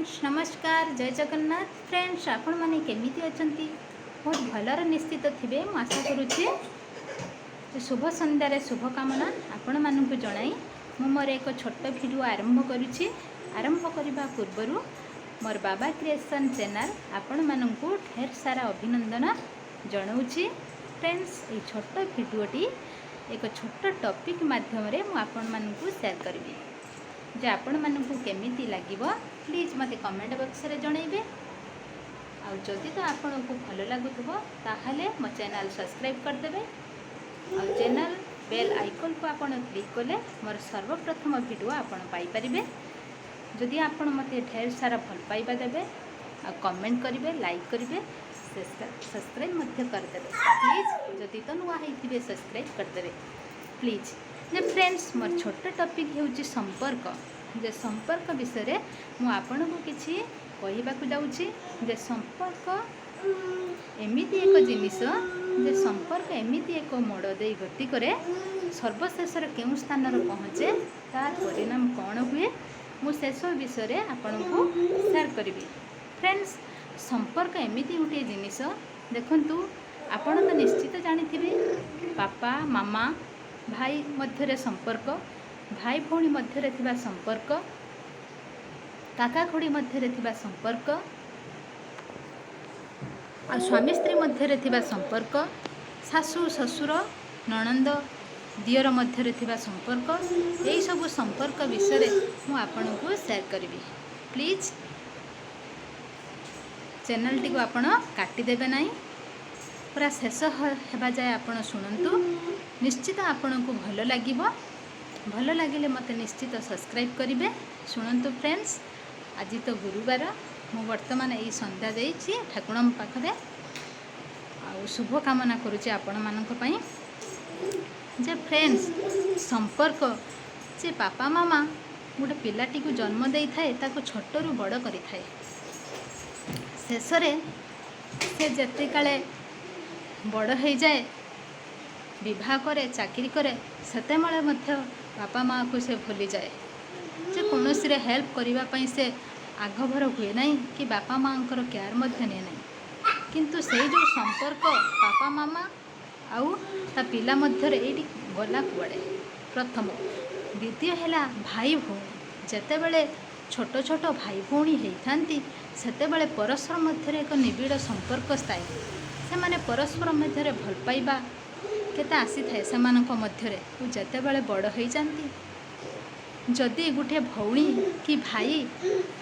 Friends नमस्कार जय Jagannath. Friends आपण माने केमिति अछंती बहुत भलर निश्चित थिबे मु आशा करूची। शुभ संध्यारे शुभकामना आपण मानकु जणाई मु मोर एक छोट भिडियो आरंभ करूची। आरंभ करबा पूर्वरु मोर बाबा क्रिएशन चैनल आपण मानकु ढेर सारा अभिनंदन जणाउची। फ्रेंड्स ए छोट भिडियोटी एक छोट टॉपिक माध्यम रे मु आपण मानकु शेयर करबी जे आपण मानकु केमिति लागिबो प्लीज मते कमेंट बॉक्स रे जणैबे। आ जदि तो आपनको भल लागुथबो ताहाले मो चैनल सब्सक्राइब कर देबे आ चैनल बेल आइकन को आपण क्लिक कले मोर सर्वप्रथम वीडियो आपण पाई परिबे। जदि आपण मते ढेर सारा भल पाइबा देबे आ कमेंट करिवे लाइक करिवे सब्सक्राइब मध्य कर देबे। प्लीज जदि तो नुआ हेथिबे सब्सक्राइब कर देबे प्लीज। जे फ्रेंड्स मोर छोट टॉपिक हेउची संपर्क। जे संपर्क विषय रे मु आपनको किछि कहिबाकु जाउची। जे संपर्क एमिति एक जिनिस जे संपर्क एमिति एक मोड़ दे गति करे सर्वशेष केउं स्थान रे पहुँचे तार परिणाम कौन हुए मु शेष विषय रे आपनको शेयर करिवि। फ्रेंड्स संपर्क एमिति गोटे जिनिस देखंतु आपण तो निश्चित जानिथिबे पापा मामा भाई मध्य संपर्क भाई भौणी मध्य थिबा संपर्क काका खुड़ी मध्य थिबा संपर्क आ स्वामी स्त्री मध्य थिबा संपर्क सासू ससुर ननंद दियर मध्य थिबा संपर्क यही सब संपर्क विषय मु आपनको शेयर करिवि। प्लीज चैनल टी को आपण काटी देबे नाही पूरा शेष हेबा जाए आपण सुनंतु निश्चित आपनको भल लागिबो। भल लगिले मते निश्चित सब्सक्राइब करिवे। सुनंतु फ्रेंड्स आज तो गुरुवार मु वर्तमान यही संध्या देइछि ठाकुरम पाखरे आ शुभ कामना करूछि आपण मानक पई। जे फ्रेंड्स संपर्क जे पापा मामा गोटे पिलाटी को जन्म देई थाए ताको छोटरू बड़ करि थाए शेष रे से जते काले बड़ हो जाए विवाह करे चाकरी करे सेते मळे मध्य बापा माँ को से भूली जाए। जे कौनसी रे हेल्प करिवा पई से आगभर हुए नहीं कि बापा माँ केयर मध्य ने नहीं किंतु से जो संपर्क बापा मामा आउ ता पिला मध्य रे एटी गला कुआड़े प्रथम द्वितीय हैला भाई भौणी जेते बेले छोट छोट भाई भौणी होती सेते बेले परस्पर मध्य एक निबिड़ संपर्क स्थायी से माने परस्पर मध्य भल पाइबा केते आसी थाए से मध्य जेते बेले बड़ हो जाती जदि गोटे भौणी कि भाई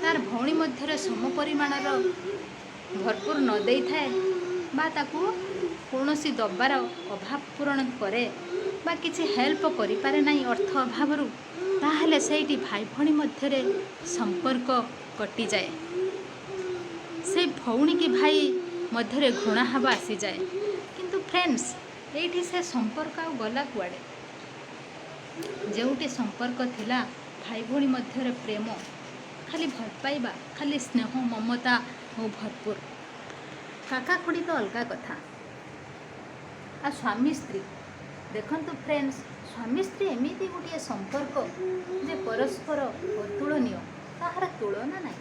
तार भौणी मध्य सम परिमाण भरपूर न दे थाए बा ताकू कौनसी दबार अभाव पूरण करे बा किसी हेल्प करि पारे नाही अर्थ अभाव ताहले सेठी भाई भौणी मध्य संपर्क कटि जाए से भौणी कि भाई मध्य घृणा भाव आसी जाए। किंतु फ्रेंड्स एठी से संपर्क आ गला कुआड़े जोटी संपर्क थिला भाई भौणी मध्य प्रेम खाली भल पाइबा खाली स्नेह ममता हो भरपूर काका खुड़ी तो अलगा कथा आ स्वामी स्त्री देखंतु फ्रेंड्स स्वामी स्त्री एमिति गोटे संपर्क जे परस्पर अतुलनीय ताहार तुलना नहीं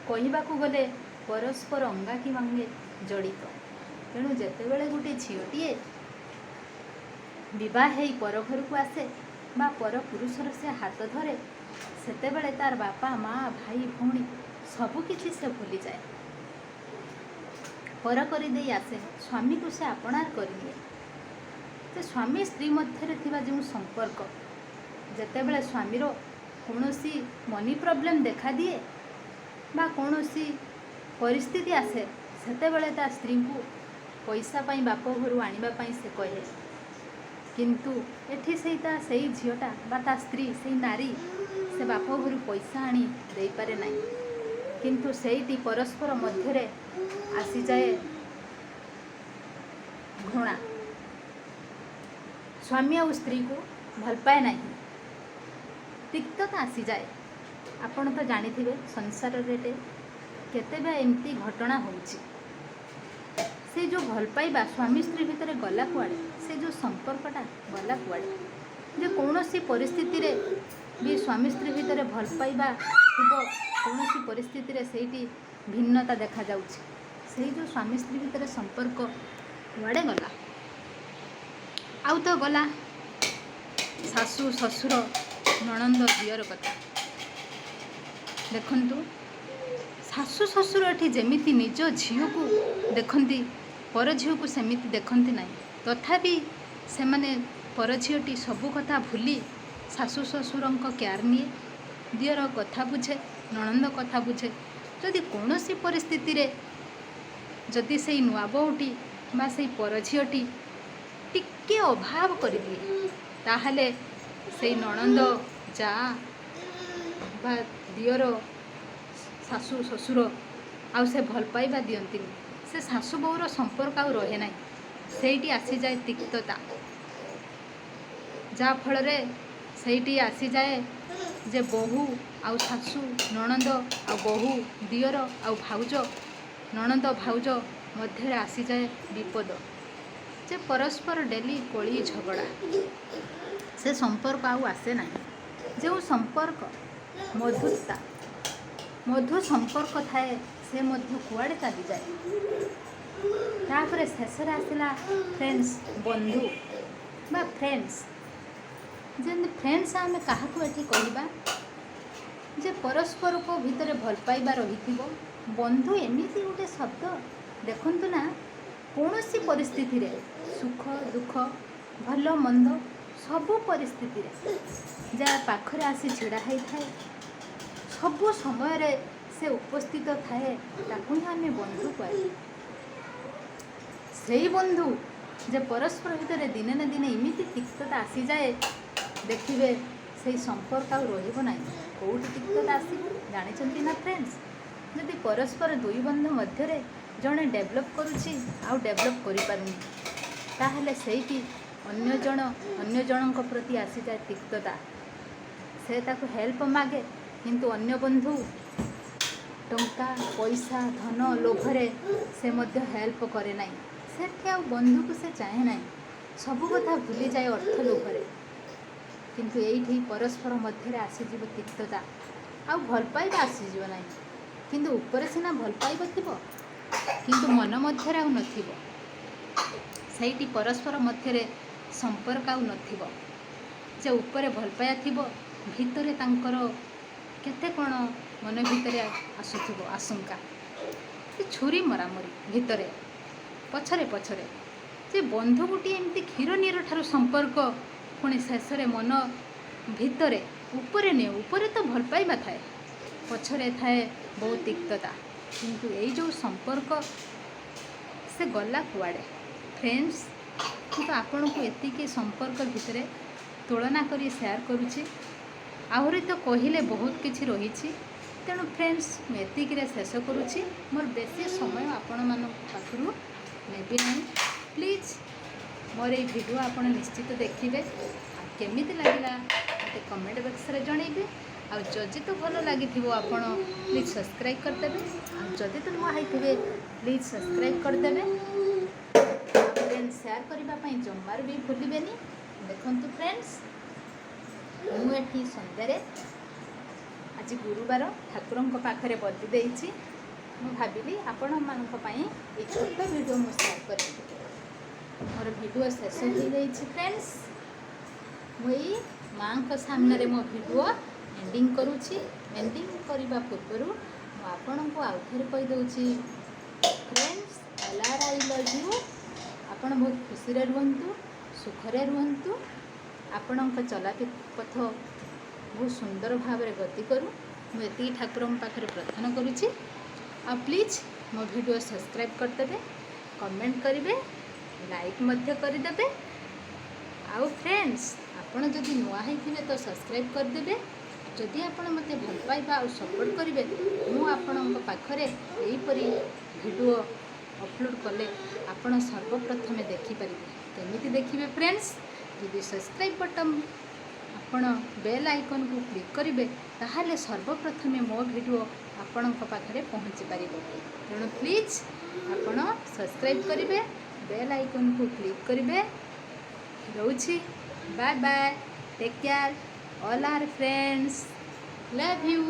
कहवाकू गले परस्पर अंगाकी वांगे जड़ित। तेणु जेतेबेले गोटे झीटीए विवाह हो पर घर को आसे बा पर पुरुषर से हाथ धरे सेतेबेले तार बापा माँ भाई भौणी सबकिछि से भूली जाए पर कर दे आसे स्वामी को से आपणार करिए। तो स्वामी स्त्री मध्य थिबा जो संपर्क जेतेबेले स्वामीर कौनसी मनी प्रॉब्लम देखा दिए बा कौनसी परिस्थिति आसे सेतेबेले ता स्त्री को पैसा पाई बाप घर आने से कहे किंतु एठी से झीटा बा ता स्त्री से नारी से बाप घर पैसा आनी दे पारे नहीं किंतु सेठी परस्पर मध्य आसी जाए घृणा स्वामी और स्त्री को भल पाए नहीं तिक्तता आसी जाए। आपण तो जानिथिबे संसार रे केते एमती घटना होउची से जो भल पाइबा स्वामी स्त्री भितर गला कुआड़े से जो संपर्कटा गला कुआड़े जे कौन सी परिस्थिति रे भी स्वामी स्त्री भितर भल पाइबा ଥିବ କୌଣସି ପରିସ୍ଥିତିରେ ସେଇଠି ଭିନ୍ନତା ଦେଖାଯାଉଛି। ସେଇ ଯେଉଁ ସ୍ୱାମୀ ସ୍ତ୍ରୀ ଭିତରେ ସମ୍ପର୍କ କୁଆଡ଼େ ଗଲା? ଆଉ ତ ଗଲା ଶାଶୁ ଶ୍ୱଶୁର ନଣନ୍ଦ ଦିଅର କଥା। ଦେଖନ୍ତୁ ଶାଶୁ ଶ୍ୱଶୁର ଏଠି ଯେମିତି ନିଜ ଝିଅକୁ ଦେଖନ୍ତି ପର ଝିଅକୁ ସେମିତି ଦେଖନ୍ତି ନାହିଁ। ତଥାପି ସେମାନେ ପର ଝିଅଟି ସବୁ କଥା ଭୁଲି ଶାଶୁ ଶ୍ୱଶୁରଙ୍କ କେୟାର ନିଏ, ଦିଅର କଥା ବୁଝେ, ନଣନ୍ଦ କଥା ବୁଝେ। ଯଦି କୌଣସି ପରିସ୍ଥିତିରେ ଯଦି ସେଇ ନୂଆ ବୋହୂଟି ବା ସେଇ ପର ଝିଅଟି ଟିକେ ଅଭାବ କରିଦିଏ, ତାହେଲେ ସେଇ ନଣନ୍ଦ ଯା ବା ଦିଅର ଶାଶୁ ଶ୍ୱଶୁର ଆଉ ସେ ଭଲ ପାଇବା ଦିଅନ୍ତିନି। ସେ ଶାଶୁ ବୋହୂର ସମ୍ପର୍କ ଆଉ ରହେ ନାହିଁ। ସେଇଠି ଆସିଯାଏ ତିକ୍ତତା, ଯାହାଫଳରେ ସେଇଠି ଆସିଯାଏ ଯେ ବୋହୂ ଆଉ ଶାଶୁ, ନଣନ୍ଦ ଆଉ ବୋହୂ, ଦିଅର ଆଉ ଭାଉଜ, ନଣନ୍ଦ ଭାଉଜ ମଧ୍ୟରେ ଆସିଯାଏ ବିପଦ, ଯେ ପରସ୍ପର ଡେଲି କଳି ଝଗଡ଼ା। ସେ ସମ୍ପର୍କ ଆଉ ଆସେ ନାହିଁ। ଯେଉଁ ସମ୍ପର୍କ ମଧୁ ସମ୍ପର୍କ ଥାଏ ସେ ମଧ୍ୟ କୁଆଡ଼େ ଚାଲିଯାଏ। ତାପରେ ଶେଷରେ ଆସିଲା ଫ୍ରେଣ୍ଡସ୍, ବନ୍ଧୁ ବା ଫ୍ରେଣ୍ଡସ୍। ଯେମିତି ଫ୍ରେଣ୍ଡସ୍ ଆମେ କାହାକୁ ଏଠି କହିବା ଯେ ପରସ୍ପରକୁ ଭିତରେ ଭଲ ପାଇବା ରହିଥିବ। ବନ୍ଧୁ ଏମିତି ଗୋଟେ ଶବ୍ଦ, ଦେଖନ୍ତୁ ନା, କୌଣସି ପରିସ୍ଥିତିରେ ସୁଖ ଦୁଃଖ ଭଲ ମନ୍ଦ ସବୁ ପରିସ୍ଥିତିରେ ଯାହା ପାଖରେ ଆସି ଛିଡ଼ା ହେଇଥାଏ, ସବୁ ସମୟରେ ସେ ଉପସ୍ଥିତ ଥାଏ, ତାକୁ ହିଁ ଆମେ ବନ୍ଧୁ କହିବା। ସେଇ ବନ୍ଧୁ ଯେ ପରସ୍ପର ଭିତରେ ଦିନେ ନା ଦିନେ ଏମିତି ତିକ୍ତତା ଆସିଯାଏ, ଦେଖିବେ ସେଇ ସମ୍ପର୍କ ଆଉ ରହିବ ନାହିଁ। କେଉଁଠି ତିକ୍ତତା ଆସିବ ଜାଣିଛନ୍ତି ନା ଫ୍ରେଣ୍ଡସ୍? ଯଦି ପରସ୍ପର ଦୁଇ ବନ୍ଧୁ ମଧ୍ୟରେ ଜଣେ ଡେଭଲପ୍ କରୁଛି ଆଉ ଡେଭଲପ୍ କରିପାରୁନି, ତାହେଲେ ସେଇଠି ଅନ୍ୟ ଜଣଙ୍କ ପ୍ରତି ଆସିଯାଏ ତିକ୍ତତା। ସେ ତାକୁ ହେଲ୍ପ ମାଗେ, କିନ୍ତୁ ଅନ୍ୟ ବନ୍ଧୁ ଟଙ୍କା ପଇସା ଧନ ଲୋଭରେ ସେ ମଧ୍ୟ ହେଲ୍ପ କରେ ନାହିଁ। ସେଠି ଆଉ ବନ୍ଧୁକୁ ସେ ଚାହେଁ ନାହିଁ, ସବୁ କଥା ଭୁଲିଯାଏ ଅର୍ଥ ଲୋଭରେ। କିନ୍ତୁ ଏଇଠି ପରସ୍ପର ମଧ୍ୟରେ ଆସିଯିବ ତିକ୍ତତା, ଆଉ ଭଲ ପାଇବା ଆସିଯିବ ନାହିଁ। କିନ୍ତୁ ଉପରେ ସିନା ଭଲ ପାଇବା ଥିବ, କିନ୍ତୁ ମନ ମଧ୍ୟରେ ଆଉ ନଥିବ। ସେଇଠି ପରସ୍ପର ମଧ୍ୟରେ ସମ୍ପର୍କ ଆଉ ନଥିବ। ଯେ ଉପରେ ଭଲ ପାଇବା ଥିବ, ଭିତରେ ତାଙ୍କର କେତେ କ'ଣ ମନ ଭିତରେ ଆସୁଥିବ ଆଶଙ୍କା, ଛୁରୀ ମରାମରି ଭିତରେ ପଛରେ ଯେ ବନ୍ଧୁ ଗୋଟିଏ ଏମିତି କ୍ଷୀର ନିର ଠାରୁ ସମ୍ପର୍କ, ପୁଣି ଶେଷରେ ମନ ଭିତରେ ଉପରେ ତ ଭଲ ପାଇବା ଥାଏ, ପଛରେ ଥାଏ ବହୁତ ତିକ୍ତତା। କିନ୍ତୁ ଏଇ ଯେଉଁ ସମ୍ପର୍କ ସେ ଗଲା କୁଆଡ଼େ ଫ୍ରେଣ୍ଡସ୍? କିନ୍ତୁ ଆପଣଙ୍କୁ ଏତିକି ସମ୍ପର୍କ ଭିତରେ ତୁଳନା କରି ସେୟାର କରୁଛି। ଆହୁରି ତ କହିଲେ ବହୁତ କିଛି ରହିଛି, ତେଣୁ ଫ୍ରେଣ୍ଡସ୍ ମୁଁ ଏତିକିରେ ଶେଷ କରୁଛି। ମୋର ବେଶୀ ସମୟ ଆପଣମାନଙ୍କ ପାଖରୁ ନେବି ନାହିଁ। ପ୍ଲିଜ୍ ମୋର ଏଇ ଭିଡ଼ିଓ ଆପଣ ନିଶ୍ଚିତ ଦେଖିବେ। ଆଉ କେମିତି ଲାଗିଲା ମୋତେ କମେଣ୍ଟ ବକ୍ସରେ ଜଣେଇବେ। ଆଉ ଯଦି ତ ଭଲ ଲାଗିଥିବ ଆପଣ ପ୍ଲିଜ୍ ସବସ୍କ୍ରାଇବ୍ କରିଦେବେ। ଆଉ ଯଦି ତ ନୂଆ ହେଇଥିବେ ପ୍ଲିଜ୍ ସବସ୍କ୍ରାଇବ୍ କରିଦେବେ। ଫ୍ରେଣ୍ଡସ୍ ସେୟାର କରିବା ପାଇଁ ଜମାରୁ ବି ଭୁଲିବେନି। ଦେଖନ୍ତୁ ଫ୍ରେଣ୍ଡସ୍, ମୁଁ ଏଠି ସନ୍ଧ୍ୟାରେ ଆଜି ଗୁରୁବାର ଠାକୁରଙ୍କ ପାଖରେ ବଦି ଦେଇଛି। ମୁଁ ଭାବିଲି ଆପଣମାନଙ୍କ ପାଇଁ ଏଇ ଛୋଟ ଭିଡ଼ିଓ ମୁଁ ସେୟାର କରିବି। ମୋର ଭିଡ଼ିଓ ଶେଷ ହୋଇଯାଇଛି ଫ୍ରେଣ୍ଡସ୍। ମୁଁ ଏଇ ମାଆଙ୍କ ସାମ୍ନାରେ ମୋ ଭିଡ଼ିଓ ଏଣ୍ଡିଂ କରୁଛି। ଏଣ୍ଡିଂ କରିବା ପୂର୍ବରୁ ମୁଁ ଆପଣଙ୍କୁ ଆଉ ଥରେ କହିଦେଉଛି, friends LR I love you। ଆପଣ ବହୁତ ଖୁସିରେ ରୁହନ୍ତୁ, ସୁଖରେ ରୁହନ୍ତୁ, ଆପଣଙ୍କ ଚଲାପଥ ବହୁତ ସୁନ୍ଦର ଭାବରେ ଗତି କରୁ। ମୁଁ ଏତିକି ଠାକୁରଙ୍କ ପାଖରେ ପ୍ରାର୍ଥନା କରୁଛି। ଆଉ ପ୍ଲିଜ୍ ମୋ ଭିଡ଼ିଓ ସବସ୍କ୍ରାଇବ୍ କରିଦେବେ, କମେଣ୍ଟ କରିବେ, ଲାଇକ୍ ମଧ୍ୟ କରିଦେବେ। ଆଉ ଫ୍ରେଣ୍ଡସ୍ ଆପଣ ଯଦି ନୂଆ ହେଇଥିବେ ତ ସବସ୍କ୍ରାଇବ୍ କରିଦେବେ। ଯଦି ଆପଣ ମୋତେ ଭଲ ପାଇବା ଆଉ ସପୋର୍ଟ କରିବେ, ମୁଁ ଆପଣଙ୍କ ପାଖରେ ଏହିପରି ଭିଡ଼ିଓ ଅପଲୋଡ଼ କଲେ ଆପଣ ସର୍ବପ୍ରଥମେ ଦେଖିପାରିବେ। କେମିତି ଦେଖିବେ ଫ୍ରେଣ୍ଡସ୍? ଯଦି ସବସ୍କ୍ରାଇବ୍ ବଟନ୍ ଆପଣ ବେଲ୍ ଆଇକନ୍କୁ କ୍ଲିକ୍ କରିବେ, ତାହେଲେ ସର୍ବପ୍ରଥମେ ମୋ ଭିଡ଼ିଓ ଆପଣଙ୍କ ପାଖରେ ପହଞ୍ଚି ପାରିବ। ତେଣୁ ପ୍ଲିଜ୍ ଆପଣ ସବସ୍କ୍ରାଇବ୍ କରିବେ, ବେଲ୍ ଆଇକନ୍କୁ କ୍ଲିକ୍ କରିବେ। ରହୁଛି, bye bye, take care, all our friends, love you.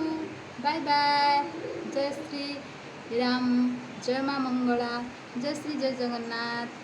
Bye bye. जय श्री राम, जय माँ मंगला, जय श्री जय जगन्नाथ।